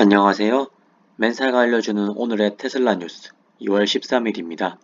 안녕하세요. 맨사가 알려주는 오늘의 테슬라 뉴스 2월 13일입니다.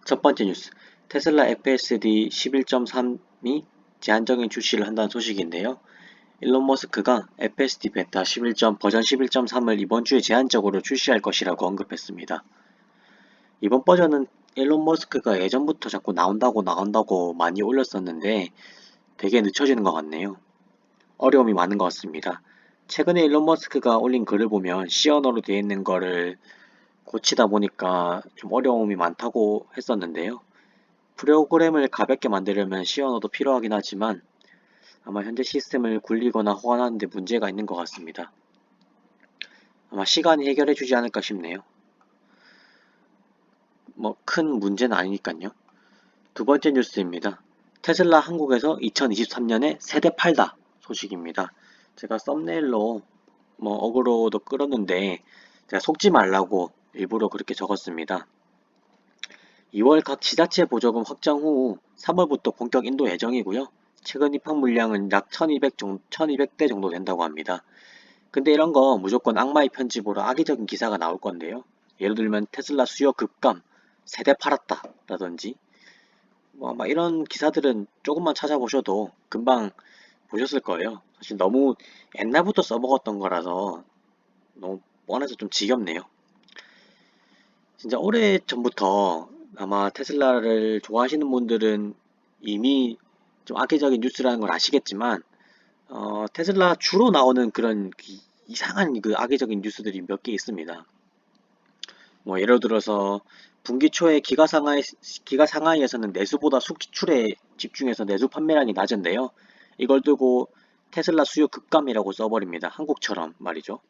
첫 번째 뉴스, 테슬라 FSD 11.3이 제한적인 출시를 한다는 소식인데요. 일론 머스크가 FSD 베타 버전 11.3을 이번 주에 제한적으로 출시할 것이라고 언급했습니다. 이번 버전은 일론 머스크가 예전부터 자꾸 나온다고 많이 올렸었는데 되게 늦춰지는 것 같네요. 어려움이 많은 것 같습니다. 최근에 일론 머스크가 올린 글을 보면 C 언어로 되어 있는 거를 고치다 보니까 좀 어려움이 많다고 했었는데요. 프로그램을 가볍게 만들려면 C 언어도 필요하긴 하지만 아마 현재 시스템을 굴리거나 호환하는 데 문제가 있는 것 같습니다. 아마 시간이 해결해 주지 않을까 싶네요. 뭐 큰 문제는 아니니까요. 두 번째 뉴스입니다. 테슬라 한국에서 2023년에 세대 팔다 소식입니다. 제가 썸네일로 어그로도 끌었는데 제가 속지 말라고 일부러 그렇게 적었습니다. 2월 각 지자체 보조금 확정 후 3월부터 본격 인도 예정이고요. 최근 입학 물량은 약 1200대 정도 된다고 합니다. 근데 이런 거 무조건 악마의 편집으로 악의적인 기사가 나올 건데요. 예를 들면 테슬라 수요 급감, 세대 팔았다 라든지 막 이런 기사들은 조금만 찾아보셔도 금방 보셨을 거예요. 사실 너무 옛날부터 써먹었던 거라서 너무 뻔해서 좀 지겹네요. 진짜 오래전부터 아마 테슬라를 좋아하시는 분들은 이미 좀 악의적인 뉴스라는 걸 아시겠지만 테슬라 주로 나오는 그런 이상한 그 악의적인 뉴스들이 몇 개 있습니다. 뭐 예를 들어서 분기 초에 기가 상하이에서는 내수보다 수출에 집중해서 내수 판매량이 낮은데요. 이걸 두고 테슬라 수요 급감이라고 써버립니다. 한국처럼 말이죠.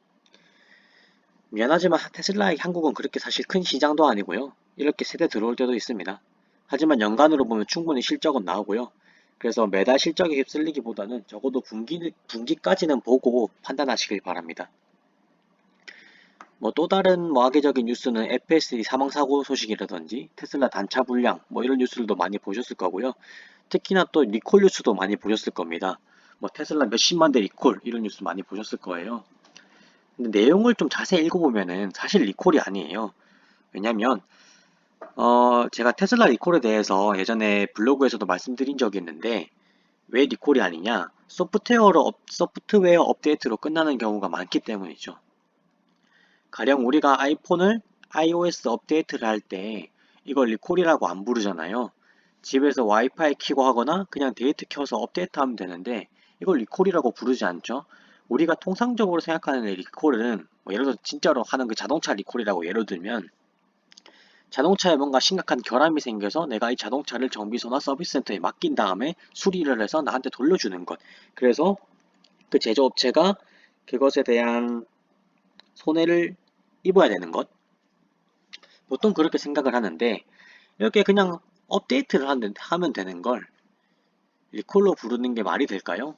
미안하지만 테슬라의 한국은 그렇게 사실 큰 시장도 아니고요. 이렇게 세대 들어올 때도 있습니다. 하지만 연간으로 보면 충분히 실적은 나오고요. 그래서 매달 실적에 휩쓸리기보다는 적어도 분기까지는 보고 판단하시길 바랍니다. 또 다른 악의적인 뉴스는 FSD 사망사고 소식이라든지 테슬라 단차 불량 이런 뉴스들도 많이 보셨을 거고요. 특히나 또 리콜 뉴스도 많이 보셨을 겁니다. 테슬라 몇십만 대 리콜 이런 뉴스 많이 보셨을 거예요. 근데 내용을 좀 자세히 읽어보면은 사실 리콜이 아니에요. 왜냐면 제가 테슬라 리콜에 대해서 예전에 블로그에서도 말씀드린 적이 있는데 왜 리콜이 아니냐? 소프트웨어 업데이트로 끝나는 경우가 많기 때문이죠. 가령 우리가 아이폰을 iOS 업데이트를 할 때 이걸 리콜이라고 안 부르잖아요. 집에서 와이파이 켜고 하거나 그냥 데이트 켜서 업데이트하면 되는데 이걸 리콜이라고 부르지 않죠. 우리가 통상적으로 생각하는 리콜은 예를 들어 진짜로 하는 그 자동차 리콜이라고 예를 들면 자동차에 뭔가 심각한 결함이 생겨서 내가 이 자동차를 정비소나 서비스센터에 맡긴 다음에 수리를 해서 나한테 돌려주는 것. 그래서 그 제조업체가 그것에 대한 손해를 입어야 되는 것. 보통 그렇게 생각을 하는데 이렇게 그냥 업데이트를 하면 되는 걸 리콜로 부르는 게 말이 될까요?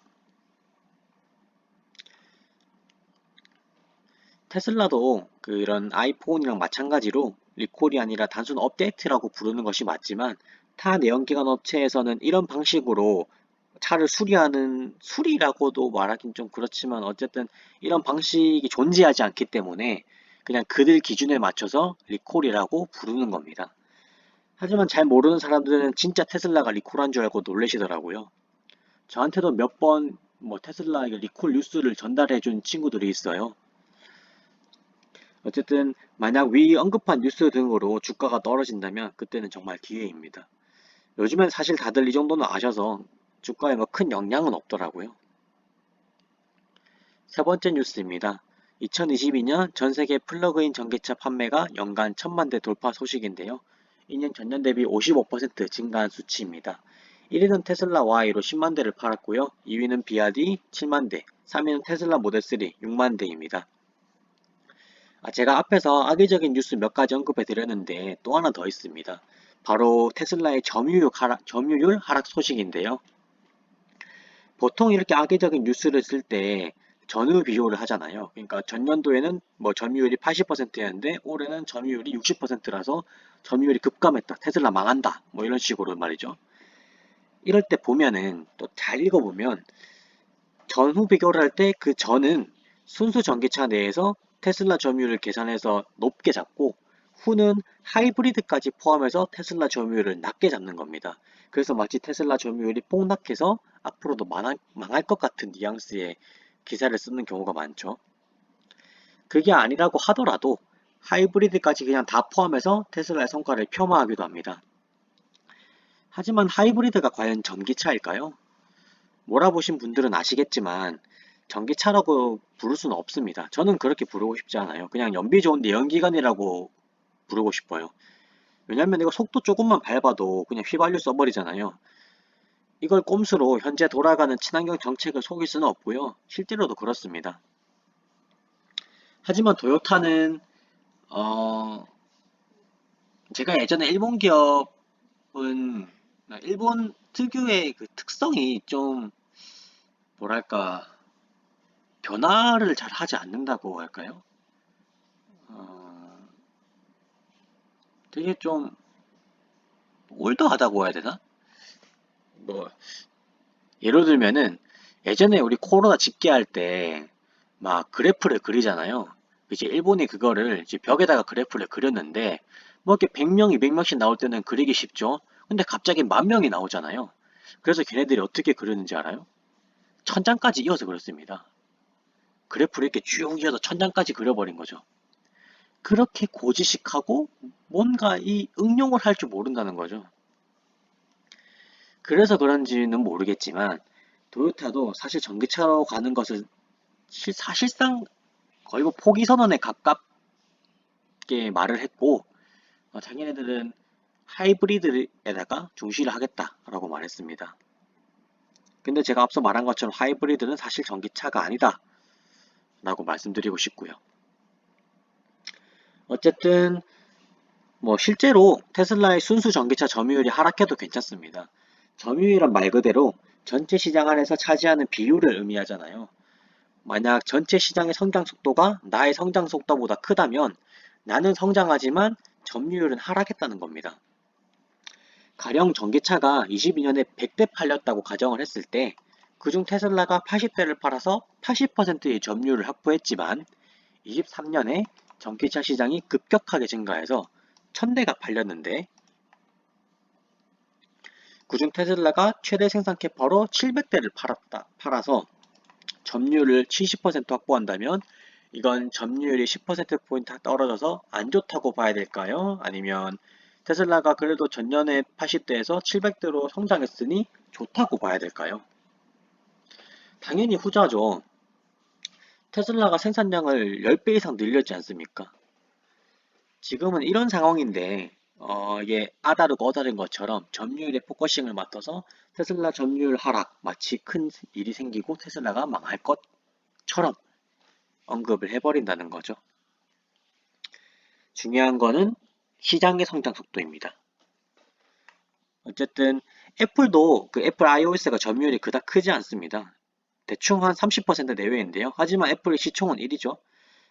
테슬라도 그런 아이폰이랑 마찬가지로 리콜이 아니라 단순 업데이트라고 부르는 것이 맞지만 타 내연기관 업체에서는 이런 방식으로 차를 수리라고도 말하긴 좀 그렇지만 어쨌든 이런 방식이 존재하지 않기 때문에 그냥 그들 기준에 맞춰서 리콜이라고 부르는 겁니다. 하지만 잘 모르는 사람들은 진짜 테슬라가 리콜한 줄 알고 놀라시더라고요. 저한테도 몇 번 테슬라 리콜 뉴스를 전달해 준 친구들이 있어요. 어쨌든 만약 위 언급한 뉴스 등으로 주가가 떨어진다면 그때는 정말 기회입니다. 요즘엔 사실 다들 이 정도는 아셔서 주가에 큰 영향은 없더라고요. 세 번째 뉴스입니다. 2022년 전 세계 플러그인 전기차 판매가 연간 1000만 대 돌파 소식인데요. 2년 전년 대비 55% 증가한 수치입니다. 1위는 테슬라 Y로 10만 대를 팔았고요. 2위는 비아디 7만 대, 3위는 테슬라 모델 3 6만 대입니다. 제가 앞에서 악의적인 뉴스 몇 가지 언급해 드렸는데 또 하나 더 있습니다. 바로 테슬라의 점유율 하락 소식인데요. 보통 이렇게 악의적인 뉴스를 쓸 때 전후 비교를 하잖아요. 그러니까 전년도에는 점유율이 80%였는데 올해는 점유율이 60%라서 점유율이 급감했다. 테슬라 망한다. 이런 식으로 말이죠. 이럴 때 보면은 또 잘 읽어보면 전후 비교를 할 때 그 전은 순수 전기차 내에서 테슬라 점유율을 계산해서 높게 잡고 후는 하이브리드까지 포함해서 테슬라 점유율을 낮게 잡는 겁니다. 그래서 마치 테슬라 점유율이 폭락해서 앞으로도 망할 것 같은 뉘앙스의 기사를 쓰는 경우가 많죠. 그게 아니라고 하더라도 하이브리드까지 그냥 다 포함해서 테슬라의 성과를 폄하하기도 합니다. 하지만 하이브리드가 과연 전기차일까요? 몰아보신 분들은 아시겠지만 전기차라고 부를 수는 없습니다. 저는 그렇게 부르고 싶지 않아요. 그냥 연비 좋은 내연기관이라고 부르고 싶어요. 왜냐면 이거 속도 조금만 밟아도 그냥 휘발유 써버리잖아요. 이걸 꼼수로 현재 돌아가는 친환경 정책을 속일 수는 없고요. 실제로도 그렇습니다. 하지만 도요타는 제가 예전에 일본 기업은 일본 특유의 그 특성이 좀 뭐랄까 변화를 잘 하지 않는다고 할까요? 어, 되게 좀 올드하다고 해야 되나? 뭐 예를 들면은 예전에 우리 코로나 집계할 때 막 그래프를 그리잖아요. 이제 일본이 그거를 이제 벽에다가 그래프를 그렸는데 뭐 이렇게 100명, 200명씩 나올 때는 그리기 쉽죠. 근데 갑자기 10,000명이 나오잖아요. 그래서 걔네들이 어떻게 그렸는지 알아요? 천장까지 이어서 그렸습니다. 그래프를 이렇게 쭉 이어서 천장까지 그려버린 거죠. 그렇게 고지식하고 뭔가 이 응용을 할 줄 모른다는 거죠. 그래서 그런지는 모르겠지만 도요타도 사실 전기차로 가는 것을 사실상 거의 뭐 포기 선언에 가깝게 말을 했고 자기네들은 하이브리드에다가 중시를 하겠다라고 말했습니다. 근데 제가 앞서 말한 것처럼 하이브리드는 사실 전기차가 아니다 라고 말씀드리고 싶고요. 어쨌든 뭐 실제로 테슬라의 순수 전기차 점유율이 하락해도 괜찮습니다. 점유율은 말 그대로 전체 시장 안에서 차지하는 비율을 의미하잖아요. 만약 전체 시장의 성장 속도가 나의 성장 속도보다 크다면 나는 성장하지만 점유율은 하락했다는 겁니다. 가령 전기차가 22년에 100대 팔렸다고 가정을 했을 때 그중 테슬라가 80대를 팔아서 80%의 점유율을 확보했지만 23년에 전기차 시장이 급격하게 증가해서 1000대가 팔렸는데 그중 테슬라가 최대 생산 캐파로 700대를 팔아서 점유율을 70% 확보한다면 이건 점유율이 10%포인트 떨어져서 안 좋다고 봐야 될까요? 아니면 테슬라가 그래도 전년에 80대에서 700대로 성장했으니 좋다고 봐야 될까요? 당연히 후자죠. 테슬라가 생산량을 10배 이상 늘렸지 않습니까? 지금은 이런 상황인데 이게 아다르고 어다른 것처럼 점유율에 포커싱을 맞춰서 테슬라 점유율 하락 마치 큰 일이 생기고 테슬라가 망할 것처럼 언급을 해버린다는 거죠. 중요한 거는 시장의 성장 속도입니다. 어쨌든 애플도 그 애플 iOS가 점유율이 그닥 크지 않습니다. 대충 한 30% 내외인데요. 하지만 애플의 시총은 1위죠.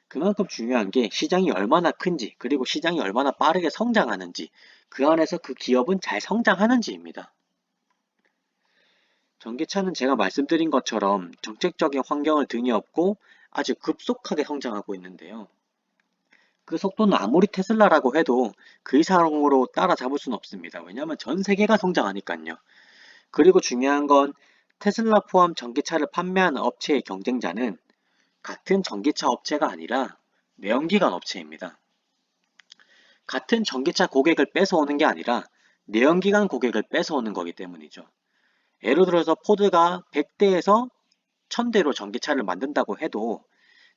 그만큼 중요한 게 시장이 얼마나 큰지 그리고 시장이 얼마나 빠르게 성장하는지 그 안에서 그 기업은 잘 성장하는지입니다. 전기차는 제가 말씀드린 것처럼 정책적인 환경을 등에 업고 아주 급속하게 성장하고 있는데요. 그 속도는 아무리 테슬라라고 해도 그 이상으로 따라잡을 수는 없습니다. 왜냐하면 전 세계가 성장하니까요. 그리고 중요한 건 테슬라 포함 전기차를 판매하는 업체의 경쟁자는 같은 전기차 업체가 아니라 내연기관 업체입니다. 같은 전기차 고객을 뺏어오는 게 아니라 내연기관 고객을 뺏어오는 거기 때문이죠. 예를 들어서 포드가 100대에서 1000대로 전기차를 만든다고 해도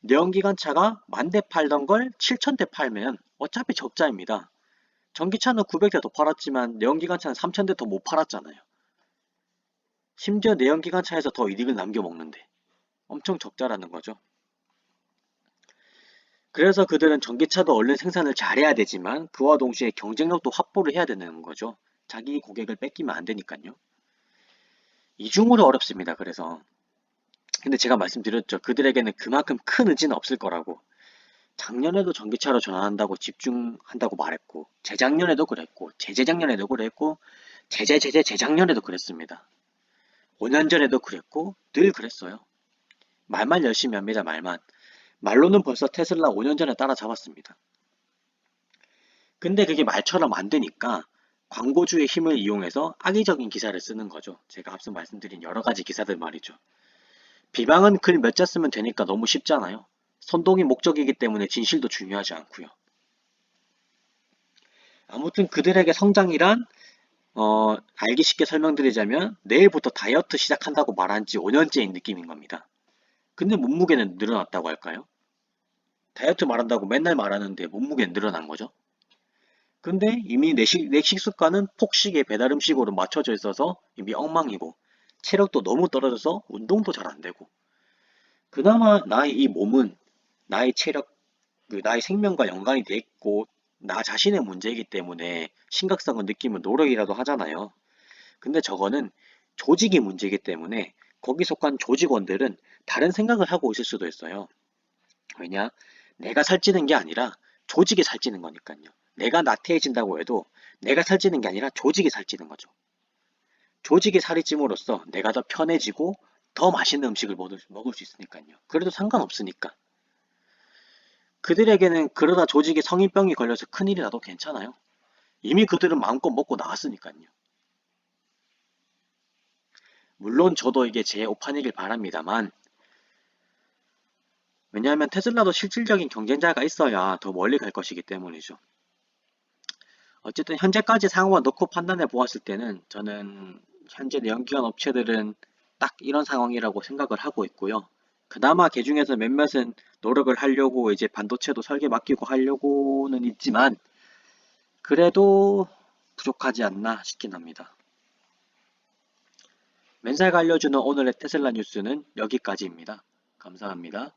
내연기관차가 10,000대 팔던 걸 7,000대 팔면 어차피 적자입니다. 전기차는 900대 더 팔았지만 내연기관차는 3,000대 더 못 팔았잖아요. 심지어 내연기관차에서 더 이득을 남겨먹는데 엄청 적자라는 거죠. 그래서 그들은 전기차도 얼른 생산을 잘해야 되지만 그와 동시에 경쟁력도 확보를 해야 되는 거죠. 자기 고객을 뺏기면 안 되니까요. 이중으로 어렵습니다. 그래서 근데 제가 말씀드렸죠. 그들에게는 그만큼 큰 의지는 없을 거라고. 작년에도 전기차로 전환한다고 집중한다고 말했고 재작년에도 그랬고 재재작년에도 그랬고 재작년에도 그랬습니다. 5년 전에도 그랬고 늘 그랬어요. 말만 열심히 합니다. 말만. 말로는 벌써 테슬라 5년 전에 따라잡았습니다. 근데 그게 말처럼 안 되니까 광고주의 힘을 이용해서 악의적인 기사를 쓰는 거죠. 제가 앞서 말씀드린 여러 가지 기사들 말이죠. 비방은 글 몇 자 쓰면 되니까 너무 쉽잖아요. 선동이 목적이기 때문에 진실도 중요하지 않고요. 아무튼 그들에게 성장이란 알기 쉽게 설명드리자면 내일부터 다이어트 시작한다고 말한 지 5년째인 느낌인 겁니다. 근데 몸무게는 늘어났다고 할까요? 다이어트 말한다고 맨날 말하는데 몸무게는 늘어난 거죠. 근데 이미 내 식습관은 폭식에 배달 음식으로 맞춰져 있어서 이미 엉망이고 체력도 너무 떨어져서 운동도 잘 안 되고 그나마 나의 이 몸은 나의 체력, 나의 생명과 연관이 돼 있고 나 자신의 문제이기 때문에 심각성을 느끼면 노력이라도 하잖아요. 근데 저거는 조직이 문제이기 때문에 거기 속한 조직원들은 다른 생각을 하고 있을 수도 있어요. 왜냐? 내가 살찌는 게 아니라 조직이 살찌는 거니까요. 내가 나태해진다고 해도 내가 살찌는 게 아니라 조직이 살찌는 거죠. 조직이 살이 찜으로써 내가 더 편해지고 더 맛있는 음식을 먹을 수 있으니까요. 그래도 상관없으니까. 그들에게는 그러다 조직에 성인병이 걸려서 큰일이 나도 괜찮아요. 이미 그들은 마음껏 먹고 나왔으니까요. 물론 저도 이게 제 오판이길 바랍니다만 왜냐하면 테슬라도 실질적인 경쟁자가 있어야 더 멀리 갈 것이기 때문이죠. 어쨌든 현재까지 상황을 놓고 판단해 보았을 때는 저는 현재 내연기관 업체들은 딱 이런 상황이라고 생각을 하고 있고요. 그나마 그 중에서 몇몇은 노력을 하려고 이제 반도체도 설계 맡기고 하려고는 있지만 그래도 부족하지 않나 싶긴 합니다. 맨살가 알려주는 오늘의 테슬라 뉴스는 여기까지입니다. 감사합니다.